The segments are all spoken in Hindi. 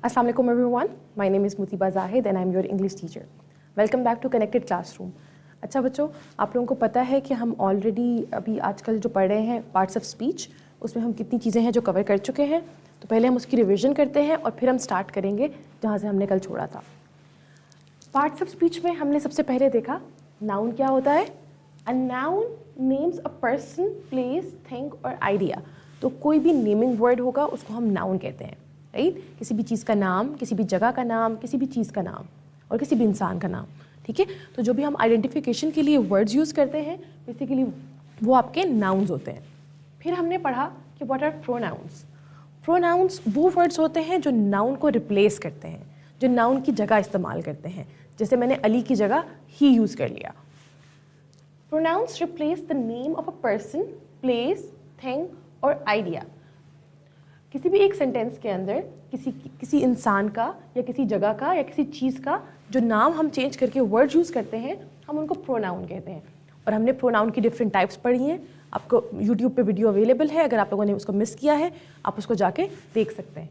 Assalamu alaikum everyone. My name is Mutiba Zahid and I'm your English teacher. Welcome back to Connected Classroom. अच्छा बच्चों, आप लोगों को पता है कि हम ऑलरेडी अभी आजकल जो पढ़ रहे हैं पार्ट्स ऑफ स्पीच, उसमें हम कितनी चीज़ें हैं जो कवर कर चुके हैं। तो पहले हम उसकी रिवीजन करते हैं और फिर हम स्टार्ट करेंगे जहाँ से हमने कल छोड़ा था। पार्ट्स ऑफ स्पीच में हमने सबसे पहले देखा नाउन क्या होता है। A noun names a person, place, thing और आइडिया। तो कोई भी नेमिंग वर्ड होगा उसको हम नाउन कहते हैं, राइट। किसी भी चीज़ का नाम, किसी भी जगह का नाम, किसी भी चीज़ का नाम और किसी भी इंसान का नाम, ठीक है। तो जो भी हम आइडेंटिफिकेशन के लिए वर्ड्स यूज़ करते हैं बेसिकली वो आपके नाउन्स होते हैं। फिर हमने पढ़ा कि व्हाट आर प्रोनाउंस। प्रोनाउंस वो वर्ड्स होते हैं जो नाउन को रिप्लेस करते हैं, जो नाउन की जगह इस्तेमाल करते हैं। जैसे मैंने अली की जगह ही यूज़ कर लिया। Pronouns replace the name of a person, place, thing और आइडिया। किसी भी एक सेंटेंस के अंदर किसी इंसान का या किसी जगह का या किसी चीज़ का जो नाम हम चेंज करके वर्ड यूज़ करते हैं हम उनको प्रोनाउन कहते हैं। और हमने प्रोनाउन की डिफरेंट टाइप्स पढ़ी हैं। आपको यूट्यूब पे वीडियो अवेलेबल है, अगर आप लोगों ने उसको मिस किया है आप उसको जाके देख सकते हैं।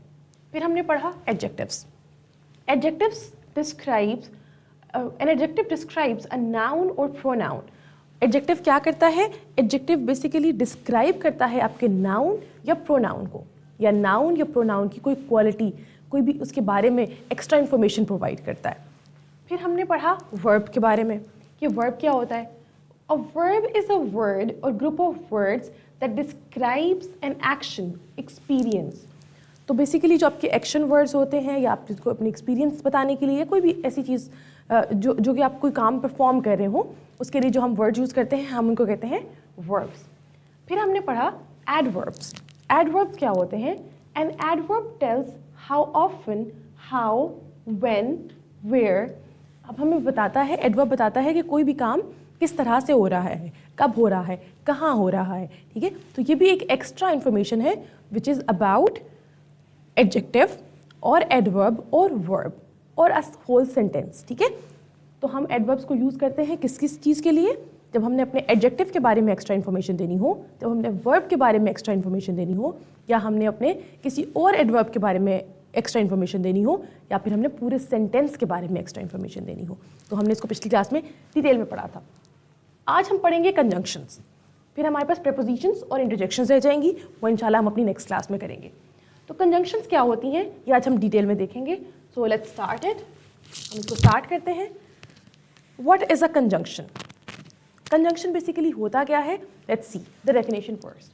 फिर हमने पढ़ा adjectives. Adjectives describes an adjective describes a noun और प्रोनाउन। एडजेक्टिव क्या करता है? एडजेक्टिव बेसिकली डिस्क्राइब करता है आपके नाउन या प्रोनाउन को, या नाउन या प्रोनाउन की कोई क्वालिटी, कोई भी उसके बारे में एक्स्ट्रा इन्फॉर्मेशन प्रोवाइड करता है। फिर हमने पढ़ा वर्ब के बारे में कि वर्ब क्या होता है। A verb is a word or group of words that describes an action, experience. तो बेसिकली जो आपके एक्शन वर्ड्स होते हैं या आप जिसको अपनी एक्सपीरियंस बताने के लिए कोई भी ऐसी चीज़ जो कि आप कोई काम परफॉर्म कर रहे हो उसके लिए जो हम वर्ड यूज़ करते हैं हम उनको कहते हैं वर्ब्स। फिर हमने पढ़ा एडवर्ब्स। एडवर्ब्स क्या होते हैं? An adverb tells how often, how, when, where. अब हमें बताता है, एडवर्ब बताता है कि कोई भी काम किस तरह से हो रहा है, कब हो रहा है, कहाँ हो रहा है, ठीक है। तो ये भी एक एक्स्ट्रा इन्फॉर्मेशन है विच इज़ अबाउट एडजेक्टिव और एडवर्ब और वर्ब और अ होल सेंटेंस, ठीक है। तो हम एडवर्ब्स को यूज़ करते हैं किस किस चीज़ के लिए? जब हमने अपने एडजेक्टिव के बारे में एक्स्ट्रा इन्फॉर्मेशन देनी हो, जब हमने वर्ब के बारे में एक्स्ट्रा इन्फॉर्मेशन देनी हो, या हमने अपने किसी और एडवर्ब के बारे में एक्स्ट्रा इन्फॉर्मेशन देनी हो, या फिर हमने पूरे सेंटेंस के बारे में एक्स्ट्रा इन्फॉर्मेशन देनी हो। तो हमने इसको पिछली क्लास में डिटेल में पढ़ा था। आज हम पढ़ेंगे कंजंक्शंस। फिर हमारे पास प्रेपोजिशंस और इंटरजेक्शंस रह जाएंगी, वो इंशाल्लाह हम अपनी नेक्स्ट क्लास में करेंगे। तो कंजंक्शंस क्या होती हैं ये आज हम डिटेल में देखेंगे। So let's start it. हम इसको स्टार्ट करते हैं। What is a conjunction? Conjunction basically होता क्या है? Let's see the definition first.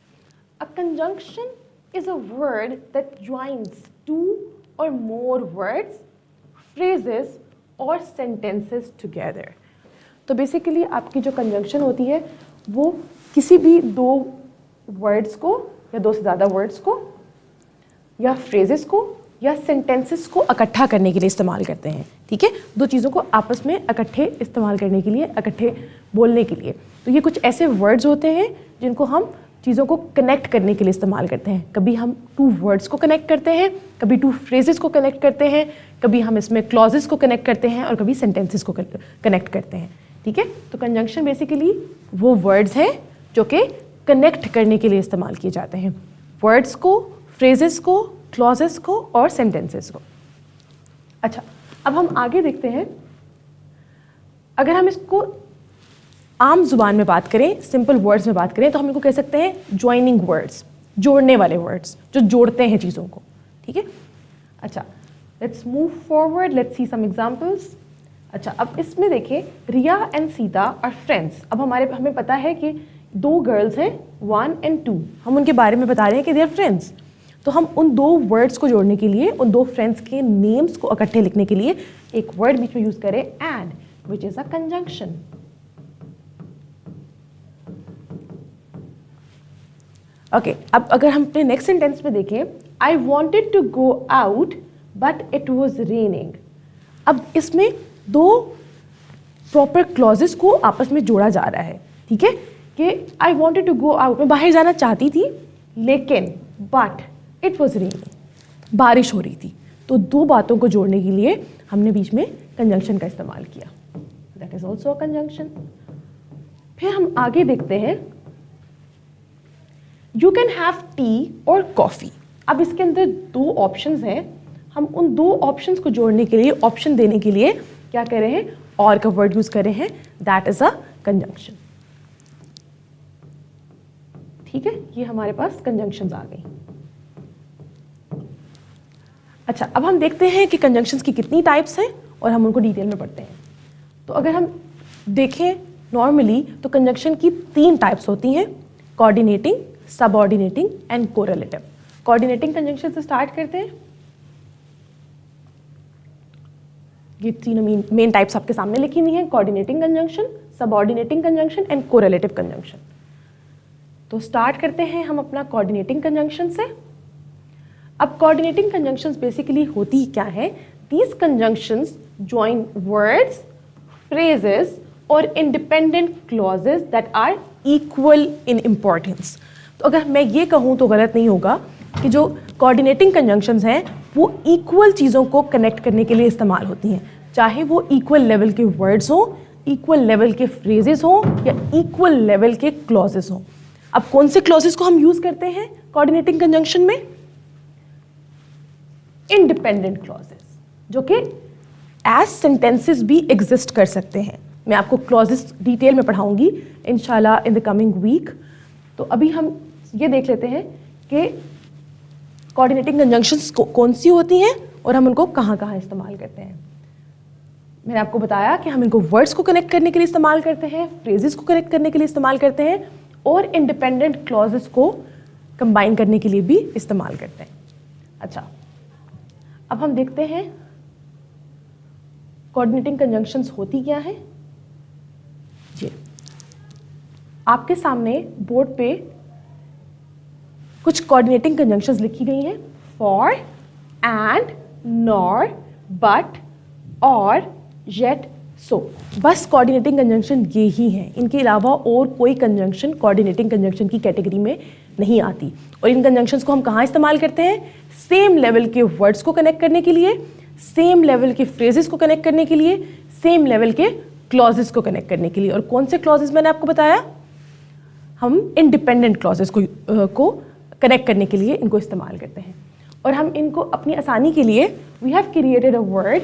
A conjunction is a word that joins two or more words, phrases और सेंटेंसेस टुगेदर। तो बेसिकली आपकी जो कंजंक्शन होती है वो किसी भी दो वर्ड्स को या दो से ज़्यादा वर्ड्स को या फ्रेजेस को या सेंटेंसेस को इकट्ठा करने के लिए इस्तेमाल करते हैं, ठीक है। दो चीज़ों को आपस में इकट्ठे इस्तेमाल करने के लिए, इकट्ठे बोलने के लिए। तो ये कुछ ऐसे वर्ड्स होते हैं जिनको हम चीज़ों को कनेक्ट करने के लिए इस्तेमाल करते हैं। कभी हम टू वर्ड्स को कनेक्ट करते हैं, कभी टू फ्रेजेस को कनेक्ट करते हैं, कभी हम इसमें क्लॉजेस को कनेक्ट करते हैं और कभी सेंटेंसेस को कनेक्ट करते हैं, ठीक है। तो कंजंक्शन बेसिकली वो वर्ड्स हैं जो कि कनेक्ट करने के लिए इस्तेमाल किए जाते हैं, वर्ड्स को, फ्रेजेस को, क्लॉजेस को और सेंटेंसेस को। अच्छा, अब हम आगे देखते हैं। अगर हम इसको आम जुबान में बात करें, सिंपल वर्ड्स में बात करें, तो हम इनको कह सकते हैं ज्वाइनिंग वर्ड्स, जोड़ने वाले वर्ड्स जो जोड़ते हैं चीज़ों को, ठीक है। अच्छा, let's move forward, let's see some examples. अच्छा, अब इसमें देखें, Riya and Sita are friends. अब हमें पता है कि दो गर्ल्स हैं, 1 and 2। हम उनके बारे में बता रहे हैं कि दे आर फ्रेंड्स। तो हम उन दो वर्ड्स को जोड़ने के लिए, उन दो फ्रेंड्स के नेम्स को इकट्ठे लिखने के लिए एक वर्ड बीच में यूज करें, and, which is a conjunction. Okay, अब अगर हम अपने नेक्स्ट सेंटेंस में देखें, I wanted to go out but it was raining. अब इसमें दो प्रॉपर क्लॉजेस को आपस में जोड़ा जा रहा है, ठीक है, कि I wanted to go out, मैं बाहर जाना चाहती थी लेकिन, बट इट वॉज रेनिंग, बारिश हो रही थी। तो दो बातों को जोड़ने के लिए हमने बीच में कंजंक्शन का इस्तेमाल किया, that is also a conjunction. फिर हम आगे देखते हैं, यू कैन हैव टी और कॉफ़ी। अब इसके अंदर दो ऑप्शंस हैं, हम उन दो ऑप्शंस को जोड़ने के लिए, ऑप्शन देने के लिए क्या कर रहे हैं, और का वर्ड यूज कर रहे हैं, दैट इज अ कंजंक्शन। ठीक है, ये हमारे पास कंजंक्शंस आ गई। अच्छा, अब हम देखते हैं कि कंजंक्शंस की कितनी टाइप्स हैं और हम उनको डिटेल में पढ़ते हैं। तो अगर हम देखें नॉर्मली तो कंजंक्शन की 3 टाइप्स होती हैं, coordinating, subordinating and correlative. Coordinating conjunction से स्टार्ट करते हैं। ये तीनों मेन टाइप्स आपके सामने लिखी हुई हैं, coordinating conjunction, subordinating conjunction and correlative conjunction. तो स्टार्ट करते हैं हम अपना कोऑर्डिनेटिंग कंजंक्शन से। अब कोऑर्डिनेटिंग कंजंक्शंस बेसिकली होती क्या है, these conjunctions join words, phrases और independent clauses that are equal in importance. तो अगर मैं ये कहूँ तो गलत नहीं होगा कि जो कोऑर्डिनेटिंग कंजंक्शंस हैं वो इक्वल चीज़ों को कनेक्ट करने के लिए इस्तेमाल होती हैं, चाहे वो इक्वल लेवल के वर्ड्स हों, इक्वल लेवल के फ्रेजेस हों या इक्वल लेवल के क्लॉजेस हों। अब कौन से क्लॉजेस को हम यूज करते हैं कोऑर्डिनेटिंग कंजंक्शन में, इंडिपेंडेंट क्लॉजेस, जो कि एज सेंटेंसेस भी एग्जिस्ट कर सकते हैं। मैं आपको क्लॉजेस डिटेल में पढ़ाऊंगी इंशाल्लाह इन द कमिंग वीक। तो अभी हम ये देख लेते हैं कि कोऑर्डिनेटिंग कंजंक्शंस कौन सी होती हैं और हम उनको कहाँ कहाँ इस्तेमाल करते हैं। मैंने आपको बताया कि हम इनको वर्ड्स को कनेक्ट करने के लिए इस्तेमाल करते हैं, फ्रेजेस को कनेक्ट करने के लिए इस्तेमाल करते हैं और इंडिपेंडेंट क्लॉजेस को कंबाइन करने के लिए भी इस्तेमाल करते हैं। अच्छा, अब हम देखते हैं कोऑर्डिनेटिंग कंजंक्शंस होती क्या है। जी, आपके सामने बोर्ड पे कुछ कोऑर्डिनेटिंग कंजंक्शंस लिखी गई हैं, फॉर, एंड, नॉर, बट, और, येट, सो। बस कोऑर्डिनेटिंग कंजंक्शन ये ही हैं, इनके अलावा और कोई कंजंक्शन कोऑर्डिनेटिंग कंजंक्शन की कैटेगरी में नहीं आती। और इन कंजंक्शंस को हम कहाँ इस्तेमाल करते हैं, सेम लेवल के वर्ड्स को कनेक्ट करने के लिए, सेम लेवल के फ्रेजेस को कनेक्ट करने के लिए, सेम लेवल के क्लॉजेस को कनेक्ट करने के लिए। और कौन से क्लॉजेस मैंने आपको बताया, हम इंडिपेंडेंट क्लॉजेस को कनेक्ट करने के लिए इनको इस्तेमाल करते हैं। और हम इनको अपनी आसानी के लिए we have created a word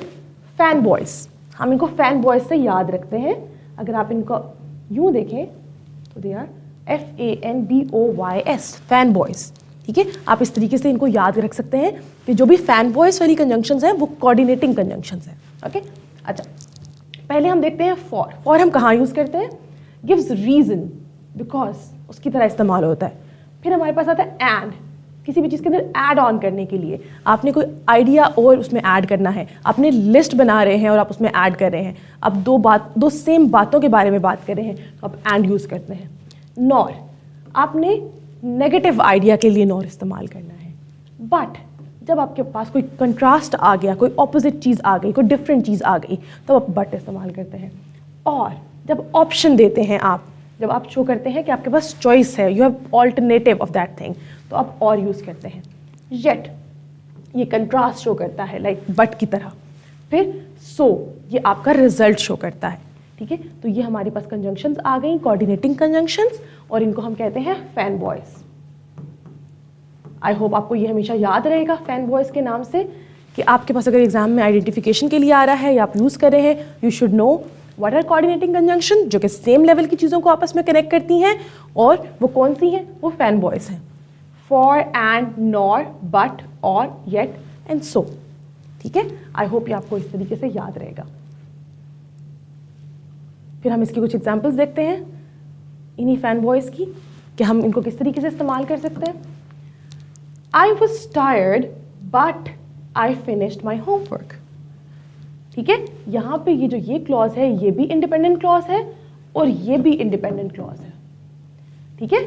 fan boys, हम इनको फैन बॉयज से याद रखते हैं। अगर आप इनको यूं देखें तो they are FANBOYS, fan boys. ठीक है, आप इस तरीके से इनको याद रख सकते हैं कि जो भी फैन बॉयज वाली कंजंक्शंस हैं वो कोऑर्डिनेटिंग कंजंक्शंस हैं। ओके, अच्छा, पहले हम देखते हैं फॉर। फॉर हम कहाँ यूज करते हैं, गिव्स रीजन, बिकॉज, उसकी तरह इस्तेमाल होता है। फिर हमारे पास आता है एंड, किसी भी चीज़ के अंदर ऐड ऑन करने के लिए, आपने कोई आइडिया और उसमें ऐड करना है, आपने लिस्ट बना रहे हैं और आप उसमें ऐड कर रहे हैं, आप दो सेम बातों के बारे में बात कर रहे हैं तो आप एंड यूज़ करते हैं। नॉर, आपने नेगेटिव आइडिया के लिए नॉर इस्तेमाल करना है। बट जब आपके पास कोई कंट्रास्ट आ गया, कोई ऑपोजिट चीज़ आ गई, कोई डिफरेंट चीज़ आ गई, तब आप बट इस्तेमाल करते हैं। और जब ऑप्शन देते हैं आप, जब आप शो करते हैं कि आपके पास चॉइस है, you have alternative of that thing, तो आप और यूज़ करते हैं। येट, ये कंट्रास्ट शो करता है लाइक बट की तरह। फिर सो, ये आपका रिजल्ट शो करता है। ठीक है, तो ये हमारे पास कंजंक्शंस आ गई, कोऑर्डिनेटिंग कंजंक्शंस, और इनको हम कहते हैं फैन बॉयज। आई होप आपको ये हमेशा याद रहेगा फैन बॉयज के नाम से, कि आपके पास अगर एग्जाम में आइडेंटिफिकेशन के लिए आ रहा है या आप यूज़ कर रहे हैं, you should know what are coordinating conjunction, जो कि सेम लेवल की चीज़ों को आपस में कनेक्ट करती हैं। और वो कौन सी हैं, वो फैन बॉयज हैं, फॉर, एंड, नॉर, बट, और, येट एंड सो। ठीक है, आई होप ये आपको इस तरीके से याद रहेगा। फिर हम इसकी कुछ एग्जाम्पल्स देखते हैं इन्हीं फैन बॉयज की, कि हम इनको किस तरीके से इस्तेमाल कर सकते हैं। I was tired but I finished my homework. ठीक है, यहाँ पे ये क्लॉज है, ये भी इंडिपेंडेंट क्लॉज है और ये भी इंडिपेंडेंट क्लॉज है। ठीक है,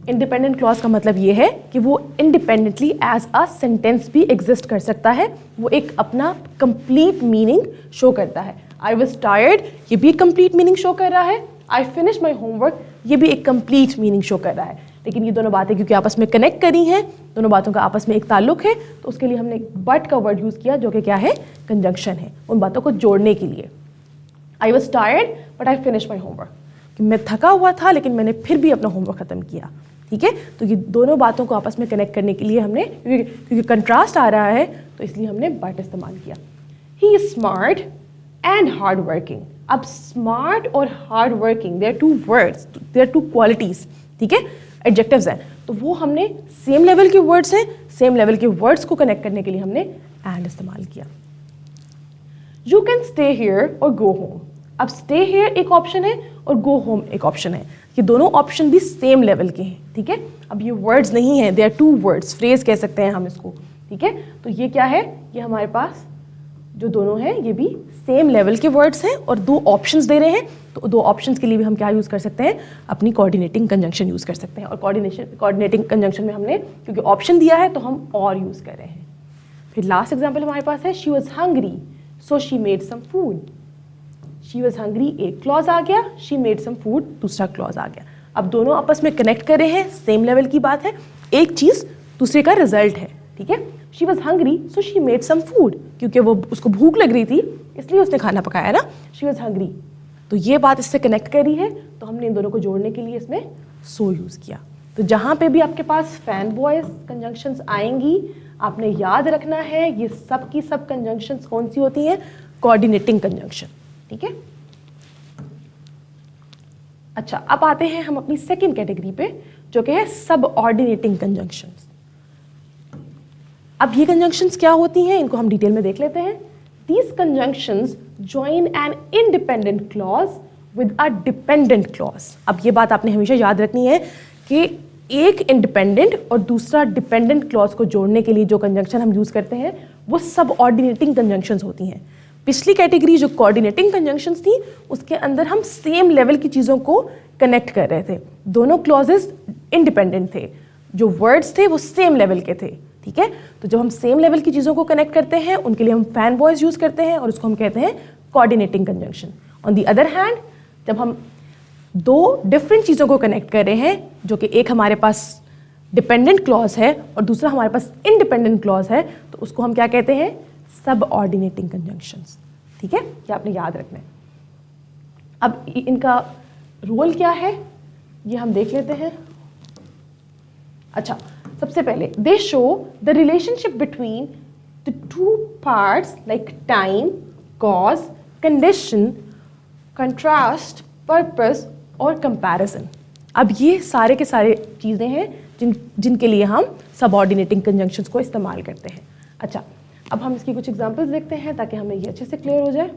इंडिपेंडेंट क्लॉज का मतलब ये है कि वो इंडिपेंडेंटली एज अ सेंटेंस भी एग्जिस्ट कर सकता है, वो एक अपना कंप्लीट मीनिंग शो करता है। आई वॉज टायर्ड, ये भी एक कंप्लीट मीनिंग शो कर रहा है। आई फिनिश माई होमवर्क, ये भी एक कंप्लीट मीनिंग शो कर रहा है। लेकिन ये दोनों बातें क्योंकि आपस में कनेक्ट करी हैं, दोनों बातों का आपस में एक ताल्लुक है, तो उसके लिए हमने बट का वर्ड यूज़ किया, जो कि क्या है, कंजंक्शन है, उन बातों को जोड़ने के लिए। I was tired but I finish my homework, कि मैं थका हुआ था लेकिन मैंने फिर भी अपना होमवर्क ख़त्म किया। ठीक है, तो ये दोनों बातों को आपस में कनेक्ट करने के लिए हमने, क्योंकि कंट्रास्ट आ रहा है, तो इसलिए हमने बट इस्तेमाल किया। He is smart and hard working. अब स्मार्ट और hard working, they're two words, they're two qualities, ठीक है, एडजेक्टिव्स हैं, तो वो हमने सेम लेवल के वर्ड्स हैं, सेम लेवल के वर्ड्स को कनेक्ट करने के लिए हमने एंड इस्तेमाल किया। यू कैन स्टे हियर और गो होम। अब स्टे हियर एक ऑप्शन है और गो होम एक ऑप्शन है, ये दोनों ऑप्शन भी सेम लेवल के हैं, ठीक है। अब ये वर्ड्स नहीं है, they are two words, phrase कह सकते हैं हम इसको, ठीक है। तो ये क्या है, ये हमारे पास जो दोनों हैं ये भी सेम लेवल के वर्ड्स हैं और दो ऑप्शंस दे रहे हैं, तो दो ऑप्शंस के लिए भी हम क्या यूज़ कर सकते हैं, अपनी कोऑर्डिनेटिंग कंजंक्शन यूज़ कर सकते हैं। और कोऑर्डिनेटिंग कंजंक्शन में हमने क्योंकि ऑप्शन दिया है तो हम और यूज़ कर रहे हैं। फिर लास्ट एग्जाम्पल हमारे पास है, she was hungry so she made some food. She was hungry एक क्लॉज आ गया, शी मेड सम फूड दूसरा क्लॉज आ गया। अब दोनों आपस में कनेक्ट कर रहे हैं, सेम लेवल की बात है, एक चीज़ दूसरे का रिजल्ट है, ठीक है। She was hungry so she made some food, क्योंकि वो उसको भूख लग रही थी इसलिए उसने खाना पकाया ना, शी वॉज हंग्री। तो ये बात इससे कनेक्ट करी है, तो हमने इन दोनों को जोड़ने के लिए इसमें सो यूज़ किया। तो जहाँ पे भी आपके पास फैन वॉइस कंजंक्शंस आएंगी, आपने याद रखना है ये सब की सब कंजंक्शंस कौन सी होती हैं, कोऑर्डिनेटिंग कंजंक्शन, ठीक है। अच्छा, अब आते हैं हम अपनी सेकेंड कैटेगरी पे, जो कि है सब ऑर्डिनेटिंग कंजंक्शंस। अब ये कंजंक्शंस क्या होती हैं, इनको हम डिटेल में देख लेते हैं। These conjunctions join an independent clause with a dependent clause। अब ये बात आपने हमेशा याद रखनी है कि एक इंडिपेंडेंट और दूसरा डिपेंडेंट क्लॉज को जोड़ने के लिए जो कंजंक्शन हम यूज़ करते हैं वो सब ऑर्डिनेटिंग कंजंक्शंस होती हैं। पिछली कैटेगरी जो कोऑर्डिनेटिंग कंजंक्शंस थी उसके अंदर हम सेम लेवल की चीज़ों को कनेक्ट कर रहे थे, दोनों क्लॉजेस इंडिपेंडेंट थे, जो वर्ड्स थे वो सेम लेवल के थे, ठीक है। तो जब हम सेम लेवल की चीज़ों को कनेक्ट करते हैं उनके लिए हम फैन वॉइस यूज़ करते हैं और उसको हम कहते हैं coordinating conjunction. On the other hand, जब हम दो डिफरेंट चीज़ों को कनेक्ट कर रहे हैं, जो कि एक हमारे पास डिपेंडेंट क्लॉज है और दूसरा हमारे पास इंडिपेंडेंट क्लॉज है, तो उसको हम क्या कहते हैं, सब ऑर्डिनेटिंग कंजंक्शंस, ठीक है। ये आपने याद रखना है। अब इनका रोल क्या है ये हम देख लेते हैं। अच्छा, सबसे पहले दे show the relationship between the two parts like time, cause, condition, contrast, purpose और कंपैरिजन। अब ये सारे के सारे चीज़ें हैं जिनके लिए हम सबऑर्डिनेटिंग कंजंक्शंस को इस्तेमाल करते हैं। अच्छा, अब हम इसकी कुछ एग्जांपल्स देखते हैं ताकि हमें ये अच्छे से क्लियर हो जाए।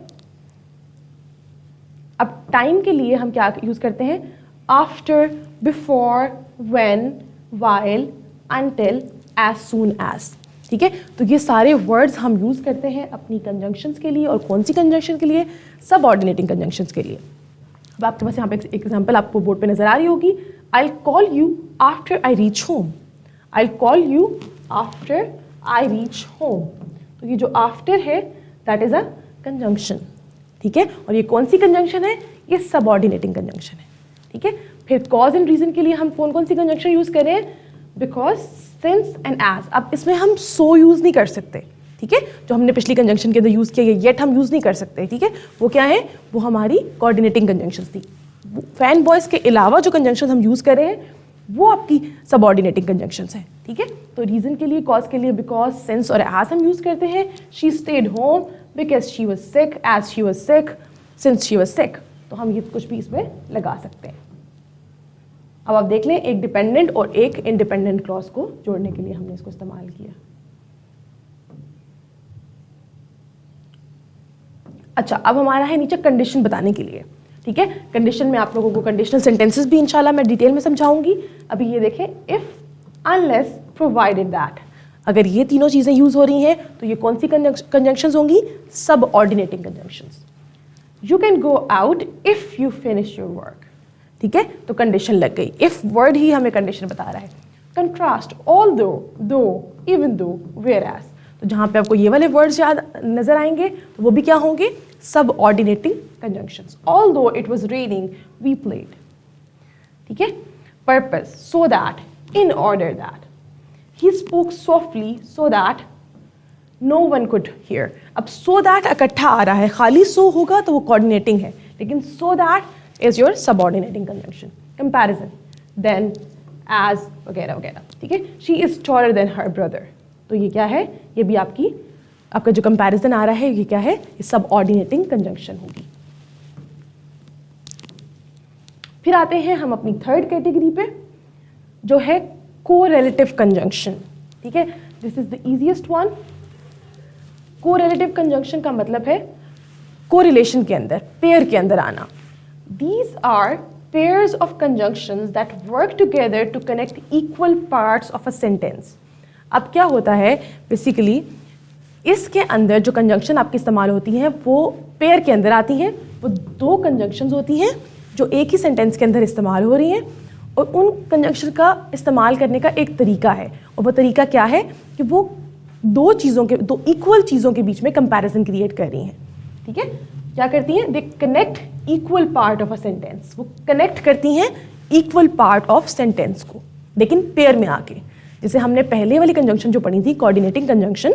अब टाइम के लिए हम क्या यूज़ करते हैं, after, before, when, while, until, as soon as, ठीक है। तो ये सारे वर्ड्स हम यूज़ करते हैं अपनी कंजंक्शंस के लिए, और कौन सी कंजंक्शन के लिए, सब ऑर्डिनेटिंग कंजंक्शंस के लिए। अब आपके पास यहाँ पे एक एग्जांपल आपको बोर्ड पे नजर आ रही होगी, I call you after I reach home. I call you after I reach home. तो ये जो आफ्टर है दैट इज अ कंजंक्शन, ठीक है। और ये कौन सी कंजंक्शन है, ये सब ऑर्डिनेटिंग कंजंक्शन है, ठीक है। फिर कॉज एंड रीजन के लिए हम कौन सी कंजंक्शन यूज़ करें, बिकॉज, सिंस एंड एज। अब इसमें हम सो यूज़ नहीं कर सकते, ठीक है, जो हमने पिछली कंजंक्शन के अंदर यूज़ किया, येट हम यूज़ नहीं कर सकते, ठीक है। वो क्या है, वो हमारी कोऑर्डिनेटिंग कंजंक्शंस थी। फैन बॉयज़ के अलावा जो कंजंक्शन हम यूज़ कर रहे हैं वो आपकी सब ऑर्डिनेटिंग कंजंक्शंस हैं, ठीक है। तो रीजन के लिए, कॉज के लिए बिकॉज, सिंस और एज हम यूज़ करते हैं। She stayed home because she was sick, as she was sick, since she was sick. तो हम ये कुछ भी इसमें लगा सकते हैं। अब आप देख लें, एक डिपेंडेंट और एक इंडिपेंडेंट क्लॉज को जोड़ने के लिए हमने इसको इस्तेमाल किया। अच्छा, अब हमारा है नीचे कंडीशन बताने के लिए, ठीक है। कंडीशन में आप लोगों को कंडीशनल सेंटेंसेस भी इंशाल्लाह मैं डिटेल में समझाऊंगी। अभी ये देखें, इफ, अनलेस, प्रोवाइडेड दैट। अगर ये तीनों चीज़ें यूज़ हो रही हैं तो ये कौन सी कंजंक्शंस होंगी, subordinating conjunctions. You can go out if you finish your work, ठीक है। तो कंडीशन लग गई, इफ वर्ड ही हमें कंडीशन बता रहा है। कंट्रास्ट, ऑल दो, इवन दो, वेयर एज। तो जहाँ पे आपको ये वाले वर्ड्स याद नजर आएंगे तो वो भी क्या होंगे, subordinating conjunctions. Although it was raining we played, ठीक है। Purpose, so that, in order that. He spoke softly so that no one could hear. अब सो दैट इकट्ठा आ रहा है, खाली सो होगा तो वो कोऑर्डिनेटिंग है, लेकिन so that is your subordinating conjunction. Comparison, then, as, वगैरह वगैरह, ठीक है। She is taller than her brother. तो ये क्या है, ये भी आपकी आपका जो कंपैरिजन आ रहा है ये क्या है, ये सबऑर्डिनेटिंग कंजंक्शन होगी। फिर आते हैं हम अपनी थर्ड कैटेगरी पे, जो है कोरिलेटिव कंजंक्शन। ठीक है, this is the easiest one. Correlative conjunction का मतलब है कोरिलेशन के अंदर, पेयर के अंदर आना। These are pairs of conjunctions that work together to connect equal parts of a sentence। अब क्या होता है बेसिकली, इसके अंदर जो कंजंक्शन आपकी इस्तेमाल होती हैं वो पेयर के अंदर आती हैं। वो दो कंजंक्शंस होती हैं जो एक ही सेंटेंस के अंदर इस्तेमाल हो रही हैं, और उन कंजंक्शन का इस्तेमाल करने का एक तरीका है, और वो तरीका क्या है कि वो दो इक्वल चीज़ों के बीच में कंपैरिजन क्रिएट कर रही हैं। ठीक है, क्या करती हैं, they connect equal part of a sentence. वो कनेक्ट करती हैं इक्वल पार्ट ऑफ सेंटेंस को, लेकिन पेयर में आके। जैसे हमने पहले वाली कंजंक्शन जो पढ़ी थी, कोऑर्डिनेटिंग कंजंक्शन,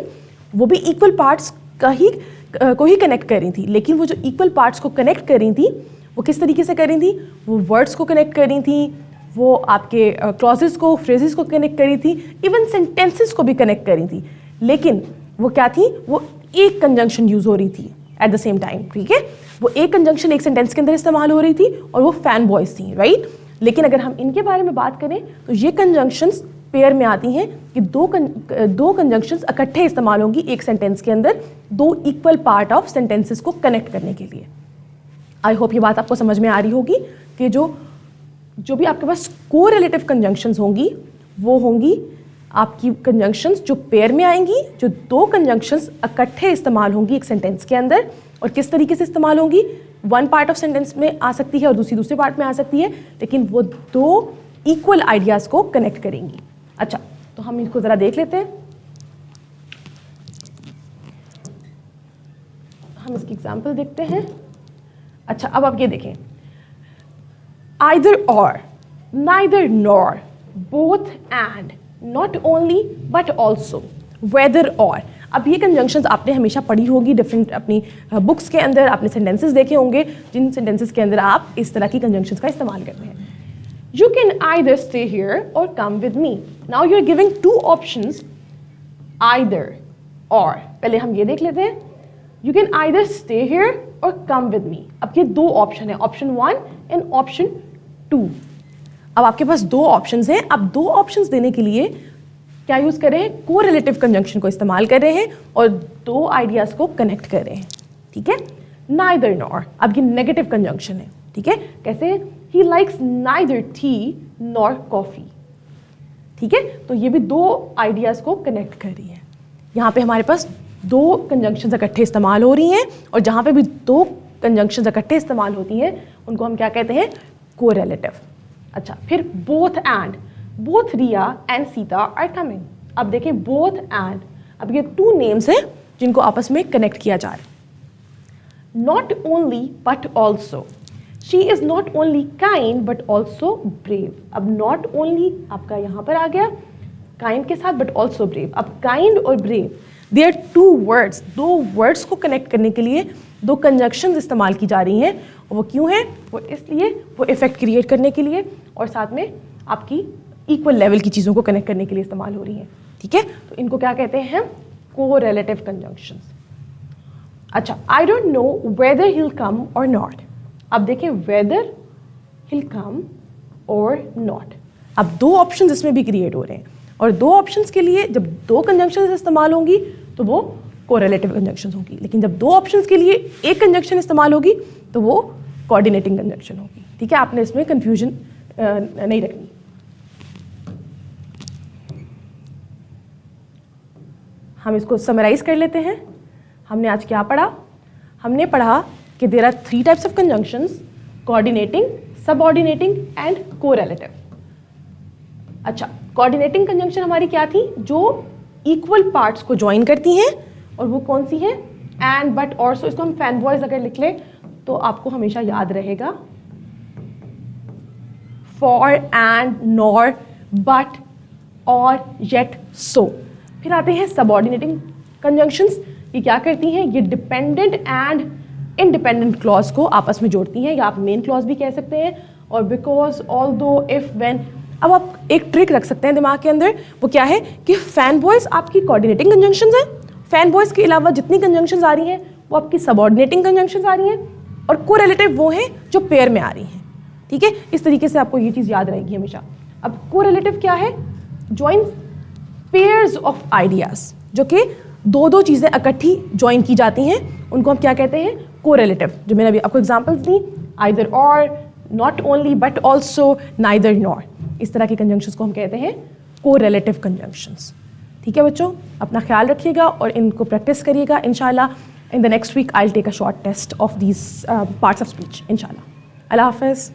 वो भी इक्वल पार्ट्स को ही कनेक्ट कर रही थी, लेकिन वो जो इक्वल पार्ट्स को कनेक्ट कर रही थी वो किस तरीके से कर रही थी, वो वर्ड्स को कनेक्ट कर रही थी, वो आपके क्लॉजेस को, फ्रेजेस को कनेक्ट कर रही थी, इवन सेंटेंसेस को भी कनेक्ट कर रही थी। लेकिन वो क्या थी, वो एक कंजंक्शन यूज हो रही थी एट द सेम टाइम। ठीक है, वो एक कंजंक्शन एक सेंटेंस के अंदर इस्तेमाल हो रही थी, और वो फैन बॉयज थी, राइट। लेकिन अगर हम इनके बारे में बात करें तो ये कंजंक्शंस पेयर में आती हैं कि दो कंजंक्शंस इकट्ठे इस्तेमाल होंगी एक सेंटेंस के अंदर, दो इक्वल पार्ट ऑफ सेंटेंसेस को कनेक्ट करने के लिए। आई होप ये बात आपको समझ में आ रही होगी कि जो भी आपके पास कोरिलेटिव कंजंक्शंस होंगी वो होंगी आपकी कंजंक्शंस जो पेयर में आएंगी, जो दो कंजंक्शंस इकट्ठे इस्तेमाल होंगी एक सेंटेंस के अंदर। और किस तरीके से इस्तेमाल होंगी, वन पार्ट ऑफ सेंटेंस में आ सकती है और दूसरे पार्ट में आ सकती है, लेकिन वो दो इक्वल आइडियाज को कनेक्ट करेंगी। अच्छा, तो हम इसको जरा देख लेते हैं। हम इसकी एग्जांपल देखते हैं। अच्छा, अब आप ये देखें, आइदर और, neither nor, both and, not only but also, whether और। अब ये कंजंक्शंस आपने हमेशा पढ़ी होगी डिफरेंट अपनी बुक्स के अंदर, आपने सेंटेंसेस देखे होंगे जिन सेंटेंसेस के अंदर आप इस तरह की कंजंक्शंस का इस्तेमाल करते हैं। You can either stay here or come with me. Now you're giving two options, either or. पहले हम ये देख लेते हैं, you can either stay here or come with me. अब ये दो ऑप्शन है, ऑप्शन 1 एंड ऑप्शन 2। अब आपके पास दो ऑप्शंस हैं। अब दो ऑप्शंस देने के लिए क्या यूज कर रहे हैं, कोरिलेटिव कंजंक्शन को इस्तेमाल कर रहे हैं और दो आइडियाज को कनेक्ट कर रहे हैं। ठीक है, नाइदर नॉर, अब ये नेगेटिव कंजंक्शन है। ठीक है, कैसे, he likes neither T nor coffee. ठीक है, तो ये भी दो आइडियाज को कनेक्ट कर रही है। यहाँ पे हमारे पास दो कंजंक्शंस इकट्ठे इस्तेमाल हो रही हैं, और जहाँ पे भी दो कंजंक्शंस इकट्ठे इस्तेमाल होती हैं उनको हम क्या कहते हैं, कोरिलेटिव। अच्छा, फिर both and, both Riya and Sita are coming. अब देखें बोथ एंड, अब ये टू नेम्स हैं जिनको आपस में कनेक्ट किया जा रहा है। Not only but also, she is not only kind but also brave. अब नॉट ओनली आपका यहाँ पर आ गया काइंड के साथ, बट ऑल्सो ब्रेव। अब काइंड और brave, they are two words, दो वर्ड्स को कनेक्ट करने के लिए दो कंजंक्शंस इस्तेमाल की जा रही हैं। और वो क्यों है, वो इसलिए, वो इफेक्ट क्रिएट करने के लिए और साथ में आपकी इक्वल लेवल की चीज़ों को कनेक्ट करने के लिए इस्तेमाल हो रही हैं। ठीक है, तो इनको क्या कहते हैं, कोरिलेटिव कंजंक्शंस। अच्छा, आई डोंट नो वेदर हिल कम और नॉट। अब देखें, वेदर हिल कम और नॉट। अब दो ऑप्शंस इसमें भी क्रिएट हो रहे हैं, और दो ऑप्शंस के लिए जब दो कंजंक्शंस इस्तेमाल होंगी तो वो कोरिलेटिव कंजंक्शंस होगी, लेकिन जब दो ऑप्शंस के लिए एक कंजंक्शन इस्तेमाल होगी तो वो कोऑर्डिनेटिंग कंजंक्शन होगी। ठीक है, आपने इसमें कंफ्यूजन नहीं रखनी। हम इसको समराइज कर लेते हैं। हमने आज क्या पढ़ा, हमने पढ़ा कि there are 3 types of conjunctions, coordinating, subordinating and correlative. अच्छा, कोऑर्डिनेटिंग कंजंक्शन हमारी क्या थी, जो इक्वल पार्ट्स को ज्वाइन करती हैं, और वो कौन सी है, एंड, बट, और। सो इसको हम फैन बॉयज अगर लिख लें तो आपको हमेशा याद रहेगा, फॉर, एंड, नॉर, बट, और, येट, सो। फिर आते हैं सबऑर्डिनेटिंग कंजंक्शंस। ये क्या करती हैं, ये डिपेंडेंट एंड इंडिपेंडेंट क्लॉज को आपस में जोड़ती हैं, या आप मेन क्लॉज भी कह सकते हैं, और बिकॉज, ऑल्दो, इफ, व्हेन। अब आप एक ट्रिक रख सकते हैं दिमाग के अंदर, वो क्या है कि फैन बॉयज आपकी कोऑर्डिनेटिंग कंजंक्शंस हैं, फैन बॉयज़ के अलावा जितनी कंजंक्शंस आ रही हैं वो आपकी सबऑर्डिनेटिंग कंजंक्शंस आ रही हैं, और कोरिलेटिव वो हैं जो पेयर में आ रही हैं। ठीक है, इस तरीके से आपको ये चीज़ याद रहेगी हमेशा। अब कोरिलेटिव क्या है? ज्वाइन पेयर्स ऑफ आइडियाज़, जो कि दो दो चीज़ें इकट्ठी ज्वाइन की जाती हैं, उनको हम क्या कहते हैं? कोरिलेटिव। जो मैंने अभी आपको एग्जांपल्स दी, आइदर और, not only but also, neither nor, इस तरह के कंजंक्शंस को हम कहते हैं कोरिलेटिव कंजंक्शंस। ठीक है बच्चों, अपना ख्याल रखिएगा और इनको प्रैक्टिस करिएगा। इंशाल्लाह in the next week I will take a short test of these parts of speech इंशाल्लाह। अल्लाह हाफ़िज़।